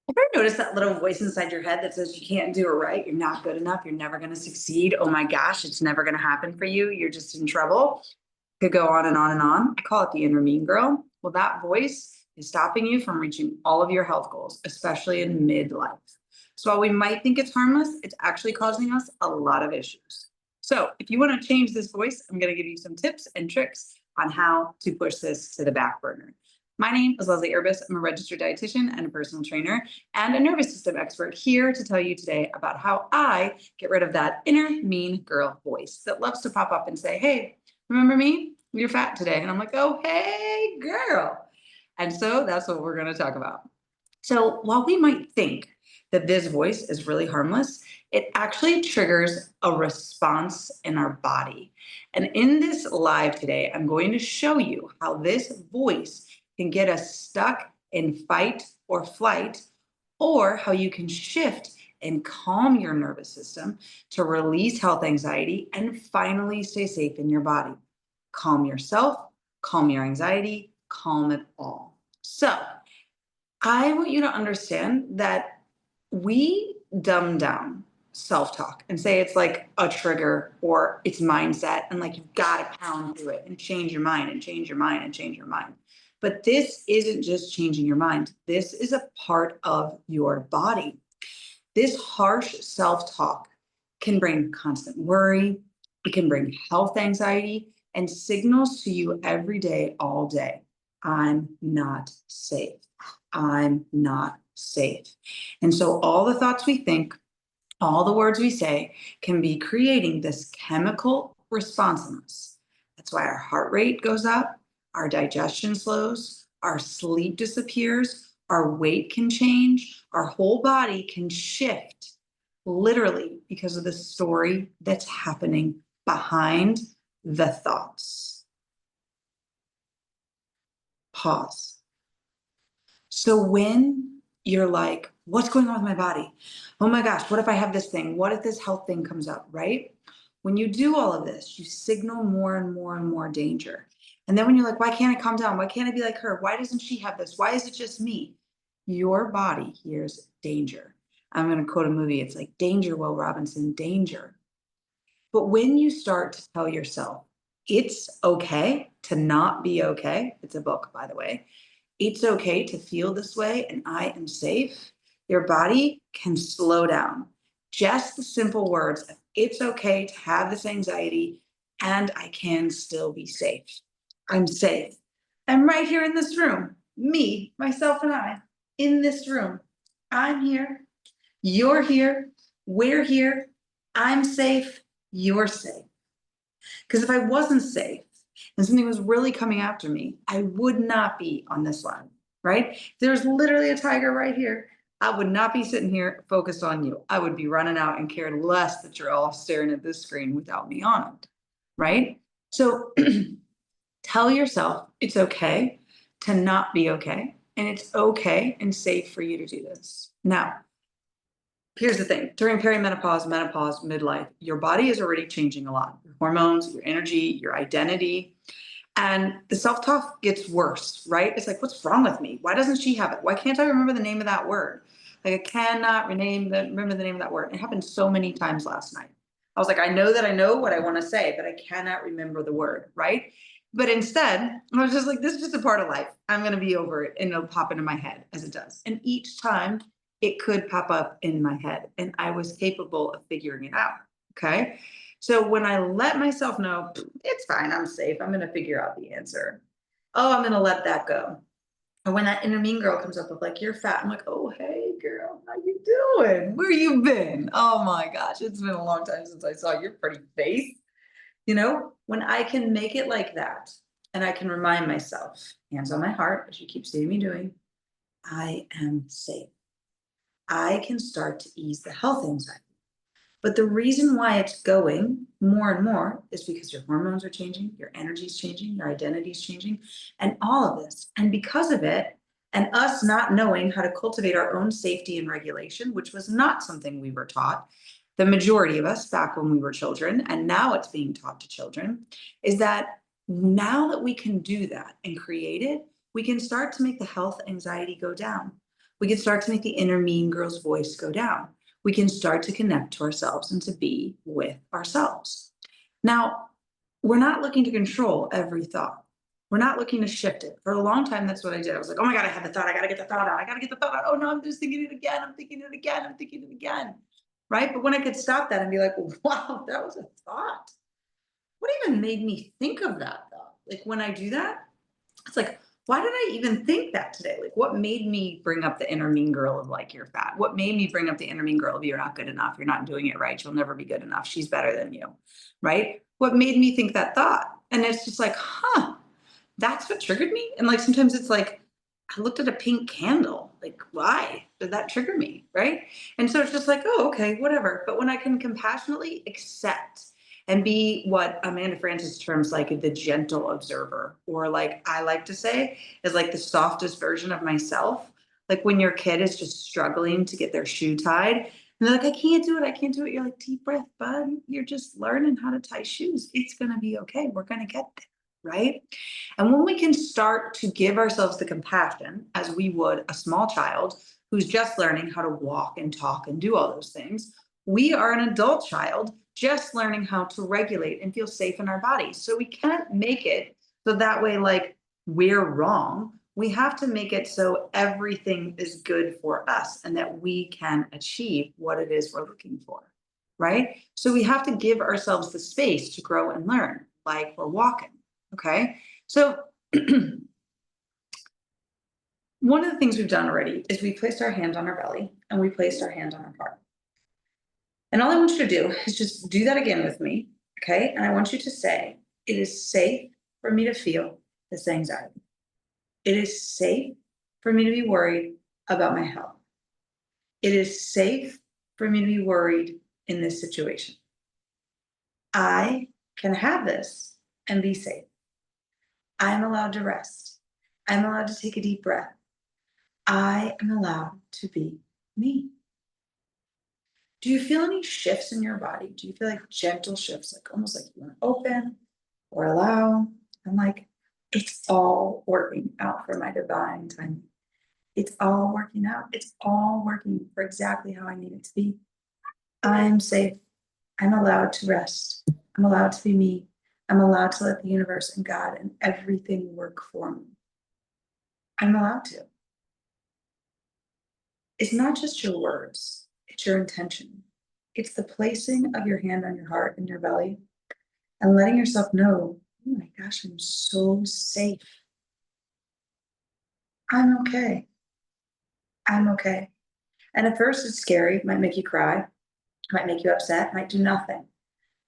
Ever notice that little voice inside your head that says you can't do it right? You're not good enough. You're never going to succeed. Oh my gosh, it's never going to happen for you. You're just in trouble. Could go on and on and on. I call it the inner mean girl. Well, that voice is stopping you from reaching all of your health goals, especially in midlife. So while we might think it's harmless, it's actually causing us a lot of issues. So if you want to change this voice, I'm going to give you some tips and tricks on how to push this to the back burner. My name is Leslie Urbas. I'm a registered dietitian and a personal trainer and a nervous system expert here to tell you today about how I get rid of that inner mean girl voice that loves to pop up and say, hey, remember me? You're fat today. And I'm like, oh, hey, girl. And so that's what we're going to talk about. So while we might think that this voice is really harmless, it actually triggers a response in our body. And in this live today, I'm going to show you how this voice can get us stuck in fight or flight, or how you can shift and calm your nervous system to release health anxiety and finally stay safe in your body. Calm yourself, calm your anxiety, calm it all. So I want you to understand that we dumb down self-talk and say it's like a trigger or it's mindset and like you've got to pound through it and change your mind and change your mind and change your mind. But this isn't just changing your mind. This is a part of your body. This harsh self-talk can bring constant worry. It can bring health anxiety and signals to you every day, all day. I'm not safe. I'm not safe. And so all the thoughts we think, all the words we say can be creating this chemical response in us. That's why our heart rate goes up, our digestion slows, our sleep disappears, our weight can change, our whole body can shift, literally because of the story that's happening behind the thoughts. Pause. So when you're like, what's going on with my body? Oh my gosh, what if I have this thing? What if this health thing comes up, right? When you do all of this, you signal more and more and more danger. And then when you're like, why can't I calm down? Why can't I be like her? Why doesn't she have this? Why is it just me? Your body hears danger. I'm going to quote a movie. It's like, danger, Will Robinson, danger. But when you start to tell yourself, it's okay to not be okay. It's a book, by the way. It's okay to feel this way and I am safe. Your body can slow down. Just the simple words of it's okay to have this anxiety and I can still be safe. I'm safe. I'm right here in this room. Me, myself, and I in this room. I'm here. You're here. We're here. I'm safe. You're safe. Because if I wasn't safe and something was really coming after me, I would not be on this line, right? If there's literally a tiger right here, I would not be sitting here focused on you. I would be running out and cared less that you're all staring at this screen without me on it, right? So tell yourself it's okay to not be okay, and it's okay and safe for you to do this. Now, here's the thing. During perimenopause, menopause, midlife, your body is already changing a lot. Your hormones, your energy, your identity. And the self-talk gets worse, right? It's like, what's wrong with me? Why doesn't she have it? Why can't I remember the name of that word? Like I cannot remember the name of that word. It happened so many times last night. I was like, I know that I know what I want to say, but I cannot remember the word, right? But instead, I was just like, this is just a part of life. I'm going to be over it and it'll pop into my head as it does. And each time it could pop up in my head and I was capable of figuring it out. Okay. So when I let myself know, it's fine, I'm safe, I'm going to figure out the answer. Oh, I'm going to let that go. And when that inner mean girl comes up with like, you're fat, I'm like, oh, hey girl, how you doing? Where you been? Oh my gosh, it's been a long time since I saw your pretty face. You know, when I can make it like that and I can remind myself, hands on my heart, as you keep seeing me doing, I am safe. I can start to ease the health anxiety. But the reason why it's going more and more is because your hormones are changing, your energy is changing, your identity is changing, and all of this. And because of it, and us not knowing how to cultivate our own safety and regulation, which was not something we were taught, the majority of us back when we were children, and now it's being taught to children, is that now that we can do that and create it, we can start to make the health anxiety go down. We can start to make the inner mean girl's voice go down. We can start to connect to ourselves and to be with ourselves. Now, we're not looking to control every thought. We're not looking to shift it. For a long time, that's what I did. I was like, oh my God, I had the thought. I got to get the thought out. I got to get the thought out. Oh no, I'm just thinking it again. I'm thinking it again. I'm thinking it again. Right? But when I could stop that and be like, wow, that was a thought. What even made me think of that thought? Like when I do that, it's like, why did I even think that today? Like what made me bring up the inner mean girl of like, you're fat? What made me bring up the inner mean girl of you're not good enough? You're not doing it right. You'll never be good enough. She's better than you. Right? What made me think that thought? And it's just like, that's what triggered me. And like, sometimes it's like, I looked at a pink candle. Like, why did that trigger me? Right. And so it's just like, oh, okay, whatever. But when I can compassionately accept and be what Amanda Frances terms like the gentle observer, or like I like to say is like the softest version of myself. Like when your kid is just struggling to get their shoe tied and they're like, I can't do it. I can't do it. You're like, deep breath, bud. You're just learning how to tie shoes. It's going to be okay. We're going to get there. Right. And when we can start to give ourselves the compassion as we would a small child who's just learning how to walk and talk and do all those things, we are an adult child just learning how to regulate and feel safe in our bodies. So we can't make it so that way, like we're wrong. We have to make it so everything is good for us and that we can achieve what it is we're looking for. Right. So we have to give ourselves the space to grow and learn, like we're walking. Okay. So one of the things we've done already is we placed our hand on our belly and we placed our hand on our heart. And all I want you to do is just do that again with me. Okay. And I want you to say, it is safe for me to feel this anxiety. It is safe for me to be worried about my health. It is safe for me to be worried in this situation. I can have this and be safe. I'm allowed to rest. I'm allowed to take a deep breath. I am allowed to be me. Do you feel any shifts in your body? Do you feel like gentle shifts, like almost like you want to open or allow? I'm like, it's all working out for my divine timing. It's all working out. It's all working for exactly how I need it to be. I'm safe. I'm allowed to rest. I'm allowed to be me. I'm allowed to let the universe and God and everything work for me. I'm allowed to. It's not just your words, it's your intention. It's the placing of your hand on your heart and your belly and letting yourself know, oh my gosh, I'm so safe. I'm okay. I'm okay. And at first it's scary, it might make you cry, might make you upset, might do nothing.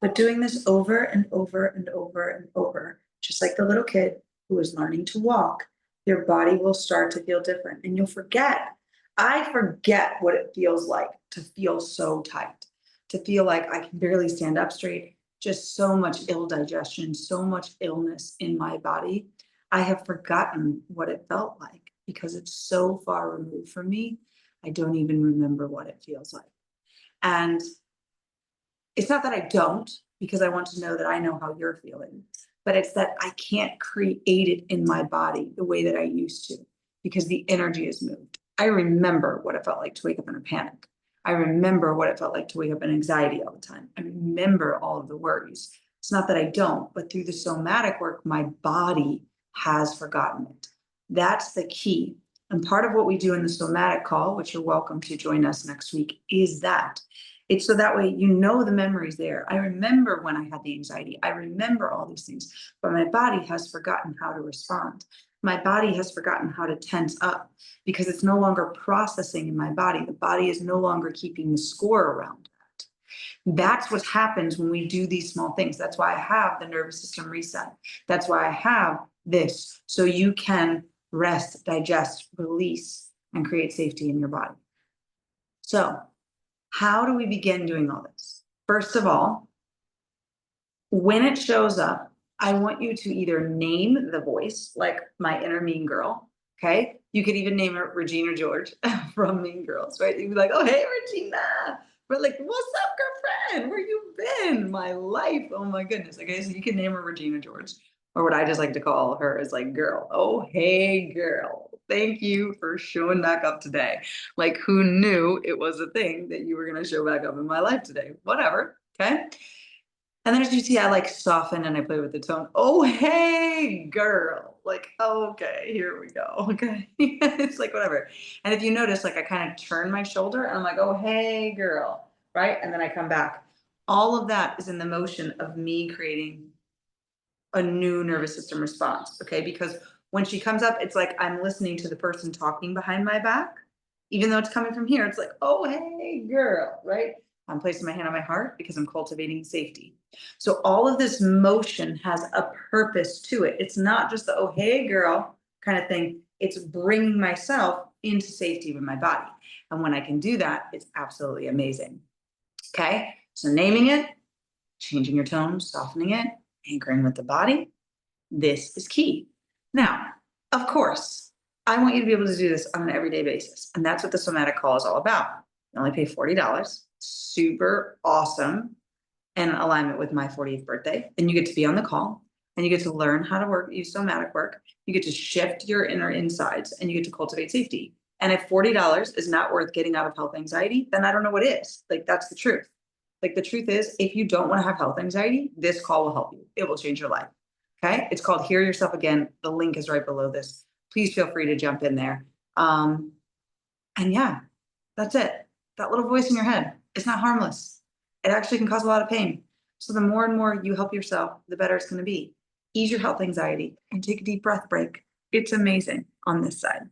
But doing this over and over and over and over, just like the little kid who is learning to walk, your body will start to feel different and you'll forget. I forget what it feels like to feel so tight, to feel like I can barely stand up straight, just so much ill digestion, so much illness in my body. I have forgotten what it felt like because it's so far removed from me. I don't even remember what it feels like. And it's not that I don't, because I want to know that I know how you're feeling, but it's that I can't create it in my body the way that I used to because the energy is moved. I remember what it felt like to wake up in a panic. I remember what it felt like to wake up in anxiety all the time. I remember all of the worries. It's not that I don't, but through the somatic work, my body has forgotten it. That's the key. And part of what we do in the somatic call, which you're welcome to join us next week, is that. It's so that way you know the memory's there. I remember when I had the anxiety. I remember all these things, but my body has forgotten how to respond. My body has forgotten how to tense up because it's no longer processing in my body. The body is no longer keeping the score around that. That's what happens when we do these small things. That's why I have the nervous system reset. That's why I have this, so you can rest, digest, release, and create safety in your body. So how do we begin doing all this? First of all, when it shows up, I want you to either name the voice, like my inner mean girl. Okay. You could even name her Regina George from Mean Girls, right? You'd be like, oh, hey, Regina. But like, what's up, girlfriend? Where you been? My life. Oh my goodness. Okay. So you can name her Regina George, or what I just like to call her is like girl. Oh, hey, girl. Thank you for showing back up today. Like, who knew it was a thing that you were going to show back up in my life today? Whatever. Okay. And then as you see, I like soften and I play with the tone. Oh, hey, girl. Like, okay, here we go. Okay. It's like, whatever. And if you notice, like, I kind of turn my shoulder and I'm like, oh, hey, girl. Right. And then I come back. All of that is in the motion of me creating a new nervous system response. Okay. Because when she comes up, it's like I'm listening to the person talking behind my back. Even though it's coming from here, it's like, oh, hey, girl. Right. I'm placing my hand on my heart because I'm cultivating safety. So all of this motion has a purpose to it. It's not just the, oh, hey, girl kind of thing. It's bringing myself into safety with my body. And when I can do that, it's absolutely amazing. Okay. So naming it, changing your tone, softening it, anchoring with the body. This is key. Now, of course, I want you to be able to do this on an everyday basis. And that's what the Somatic call is all about. You only pay $40, super awesome, in alignment with my 40th birthday. And you get to be on the call and you get to learn how to use somatic work. You get to shift your inner insides and you get to cultivate safety. And if $40 is not worth getting out of health anxiety, then I don't know what is. Like, that's the truth. Like, the truth is, if you don't want to have health anxiety, this call will help you. It will change your life. Okay. It's called Hear Yourself Again. The link is right below this. Please feel free to jump in there. And yeah, that's it. That little voice in your head, it's not harmless. It actually can cause a lot of pain. So the more and more you help yourself, the better it's going to be. Ease your health anxiety and take a deep breath break. It's amazing on this side.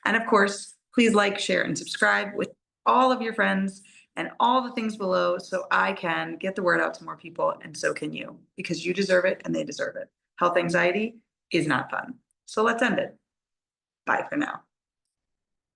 And of course, please like, share, and subscribe with all of your friends and all the things below so I can get the word out to more people, and so can you, because you deserve it and they deserve it. Health anxiety is not fun. So let's end it. Bye for now.